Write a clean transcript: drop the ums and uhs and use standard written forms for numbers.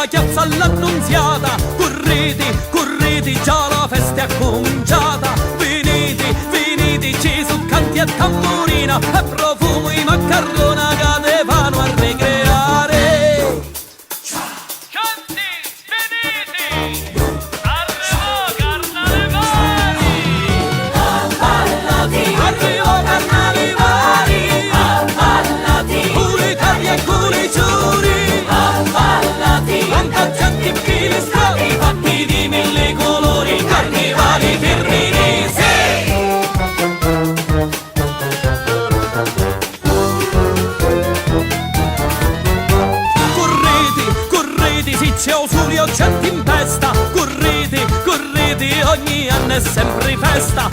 chiazza all'Annunziata. Correte, correte, già la festa è cominciata. Venite, venite, ci sono canti e tamburina e profumo di maccarona che te vanno a ricreare. Canti, venite, arrivo Carnevali. Abballati, Arrivo Carnevali, abballati, pure carri e pure giuri. abballati, Quanta gente che le strade fatti di mille colori, carnevali terminesi. Correte, correte, se c'è usurio gente in festa. Correte, correte, ogni anno è sempre festa.